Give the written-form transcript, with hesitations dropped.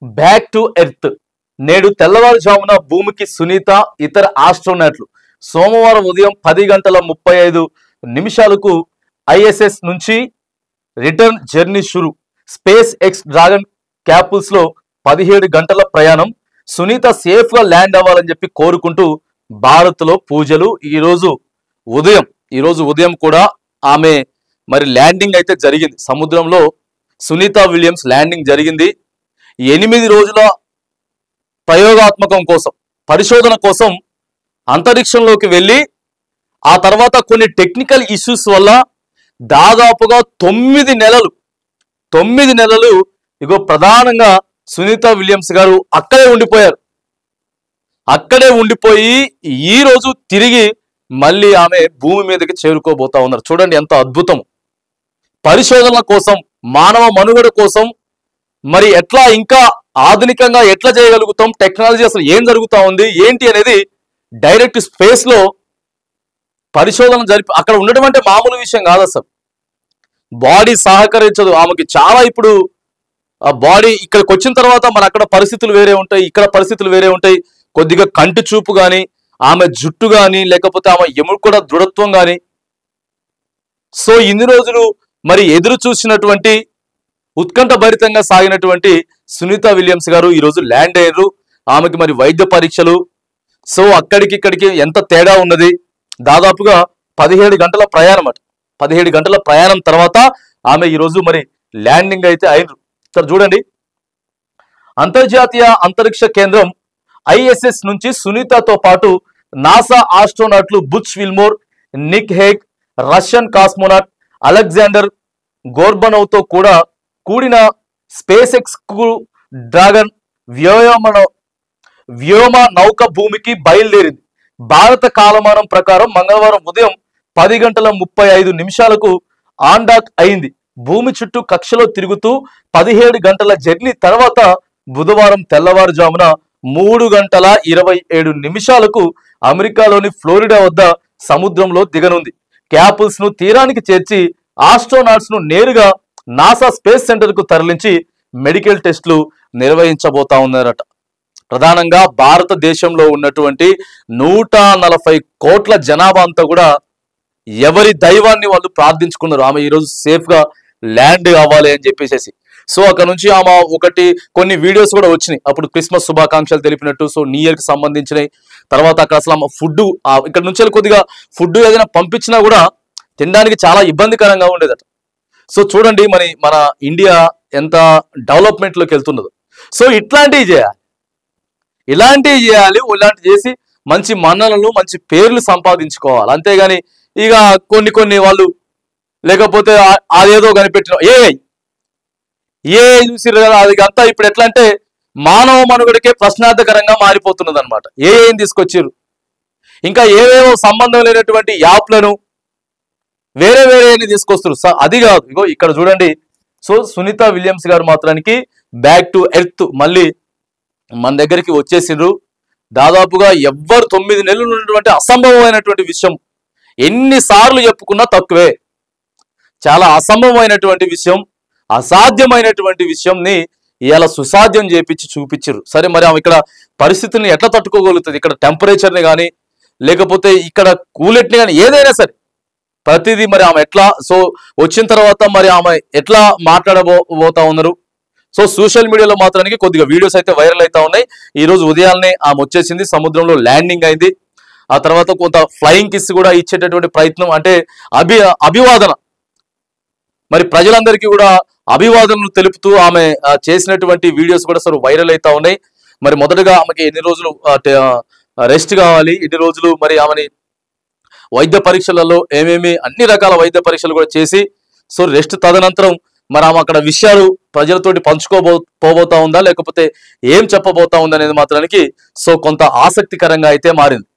Back to earth. నేడు తెల్లవారుజామున భూమికి సునీత, ఇతర ఆస్ట్రోనాట్లు సోమవారం ఉదయం 10:35 ఐఎస్ఎస్ నుంచి రిటర్న్ జర్నీ షురు. స్పేస్ ఎక్స్ డ్రాగన్ క్యాపుల్స్ లో 17 గంటల ప్రయాణం. సునీత సేఫ్ గా ల్యాండ్ అవ్వాలని చెప్పి కోరుకుంటూ భారత్ లో పూజలు. ఈ రోజు ఉదయం కూడా ఆమె మరి ల్యాండింగ్ అయితే జరిగింది సముద్రంలో. సునీత విలియమ్స్ ల్యాండింగ్ జరిగింది. 8 రోజుల ప్రయోగాత్మకం కోసం, పరిశోధన కోసం అంతరిక్షంలోకి వెళ్ళి ఆ తర్వాత కొన్ని టెక్నికల్ ఇష్యూస్ వల్ల దాదాపుగా 9 నెలలు ఇగో ప్రధానంగా సునీత విలియమ్స్ గారు అక్కడే ఉండిపోయి ఈ రోజు తిరిగి మళ్ళీ ఆమె భూమి మీదకి చేరుకోబోతా ఉన్నారు. చూడండి ఎంత అద్భుతం. పరిశోధనల కోసం, మానవ మనుగడ కోసం మరి ఎట్లా ఇంకా ఆధునికంగా ఎట్లా చేయగలుగుతాం, టెక్నాలజీ అసలు ఏం జరుగుతా ఉంది ఏంటి అనేది డైరెక్ట్ స్పేస్ లో పరిశోధన జరిపి అక్కడ ఉండడం అంటే మామూలు విషయం కాదు. అసలు బాడీ సహకరించదు ఆమెకి చాలా. ఇప్పుడు ఆ బాడీ ఇక్కడికి వచ్చిన తర్వాత మన అక్కడ పరిస్థితులు వేరే ఉంటాయి, ఇక్కడ పరిస్థితులు వేరే ఉంటాయి. కొద్దిగా కంటి చూపు కానీ, ఆమె జుట్టు కానీ, లేకపోతే ఆమె ఎముకల దృఢత్వం కానీ. సో ఇన్ని రోజులు మరి ఎదురు చూసినటువంటి, ఉత్కంఠ భరితంగా సాగినటువంటి సునీత విలియమ్స్ గారు ఈరోజు ల్యాండ్ అయ్యారు. ఆమెకి మరి వైద్య పరీక్షలు. సో అక్కడికి ఇక్కడికి ఎంత తేడా ఉన్నది. దాదాపుగా 17 గంటల ప్రయాణం 17 గంటల ప్రయాణం తర్వాత ఆమె ఈరోజు మరి ల్యాండింగ్ అయితే అయినరు. ఇక్కడ చూడండి, అంతర్జాతీయ అంతరిక్ష కేంద్రం ఐఎస్ఎస్ నుంచి సునీతతో పాటు నాసా ఆస్ట్రోనాట్లు Butch Wilmore, Nick Hague, Russian cosmonaut Alexander గోర్బనోవ్తో కూడిన స్పేస్ ఎక్స్ డ్రాగన్ వ్యోమ నౌక భూమికి బయలుదేరింది. భారత కాలమానం ప్రకారం మంగళవారం ఉదయం 10:35 ఆన్డాక్ అయింది. భూమి చుట్టూ కక్షలో తిరుగుతూ 17 గంటల జర్నీ తర్వాత బుధవారం తెల్లవారుజామున 3:27 అమెరికాలోని ఫ్లోరిడా వద్ద సముద్రంలో దిగనుంది. క్యాపుల్స్ ను తీరానికి చేర్చి ఆస్ట్రోనాట్స్ ను నేరుగా నాసా స్పేస్ సెంటర్ కు తరలించి మెడికల్ టెస్టులు నిర్వహించబోతా ఉన్నారట. ప్రధానంగా భారతదేశంలో ఉన్నటువంటి 140 కోట్ల జనాభా అంతా కూడా ఎవరి దైవాన్ని వాళ్ళు ప్రార్థించుకున్నారు. ఆమె ఈరోజు సేఫ్ గా ల్యాండ్ అవ్వాలి అని చెప్పేసి. సో అక్కడ నుంచి ఆమె కొన్ని వీడియోస్ కూడా వచ్చినాయి. అప్పుడు క్రిస్మస్ శుభాకాంక్షలు తెలిపినట్టు. సో న్యూ ఇయర్ కి సంబంధించినవి. తర్వాత అక్కడ అసలు ఆమె ఫుడ్ ఇక్కడ నుంచి కొద్దిగా ఫుడ్ ఏదైనా పంపించినా కూడా తినడానికి చాలా ఇబ్బందికరంగా ఉండేదట. సో చూడండి మన ఇండియా ఎంత డెవలప్మెంట్ లోకి వెళ్తున్నదో. సో ఇట్లాంటివి చేయాలి, ఇలాంటివి చేసి మంచి మన్ననలు, మంచి పేర్లు సంపాదించుకోవాలి. అంతేగాని ఇక కొన్ని వాళ్ళు లేకపోతే అదేదో కనిపెట్టిన ఏ చూసిరు కదా, అది అంతా ఇప్పుడు ఎట్లా అంటే మానవ మనుగడకే ప్రశ్నార్థకరంగా మారిపోతున్నది అనమాట. ఏం తీసుకొచ్చిర్రు, ఇంకా ఏవేవో సంబంధం లేనటువంటి యాప్లను వేరే తీసుకొస్తారు. అది కాదు, ఇగో ఇక్కడ చూడండి. సో సునీత విలియమ్స్ గారు మాత్రానికి బ్యాక్ టు ఎర్త్ మళ్ళీ మన దగ్గరికి వచ్చేసిండ్రు. దాదాపుగా 9 నెలలు ఉన్నటువంటి అసంభవమైనటువంటి విషయం, ఎన్నిసార్లు చెప్పుకున్నా తక్కువే. చాలా అసంభవమైనటువంటి విషయం, అసాధ్యమైనటువంటి విషయంని ఇలా సుసాధ్యం చేపించి చూపించారు. సరే మరి ఆమె ఇక్కడ పరిస్థితిని ఎట్లా తట్టుకోగలుగుతుంది, ఇక్కడ టెంపరేచర్ని కానీ లేకపోతే ఇక్కడ కూలెట్ని కానీ ఏదైనా సరే ప్రతిదీ మరి ఆమె ఎట్లా, సో వచ్చిన తర్వాత మరి ఆమె ఎట్లా మాట్లాడబోతా ఉన్నారు. సో సోషల్ మీడియాలో మాత్రానికి కొద్దిగా వీడియోస్ అయితే వైరల్ అవుతా ఉన్నాయి. ఈ రోజు ఉదయాన్నే ఆమె వచ్చేసింది, సముద్రంలో ల్యాండింగ్ అయింది. ఆ తర్వాత కొంత ఫ్లయింగ్ కిస్ కూడా ఇచ్చేటటువంటి ప్రయత్నం, అంటే అభివాదన, మరి ప్రజలందరికీ కూడా అభివాదనలు తెలుపుతూ ఆమె చేసినటువంటి వీడియోస్ కూడా అసలు వైరల్ అవుతా ఉన్నాయి. మరి మొదటగా ఆమెకి ఎన్ని రోజులు రెస్ట్ కావాలి, ఎన్ని రోజులు మరి ఆమెని వైద్య పరీక్షలలో అన్ని రకాల వైద్య పరీక్షలు కూడా చేసి సో రెస్ట్ తదనంతరం మరి ఆమె అక్కడ విషయాలు ప్రజలతోటి పోబోతా ఉందా లేకపోతే ఏం చెప్పబోతా ఉందా అనేది మాత్రానికి సో కొంత ఆసక్తికరంగా అయితే మారింది.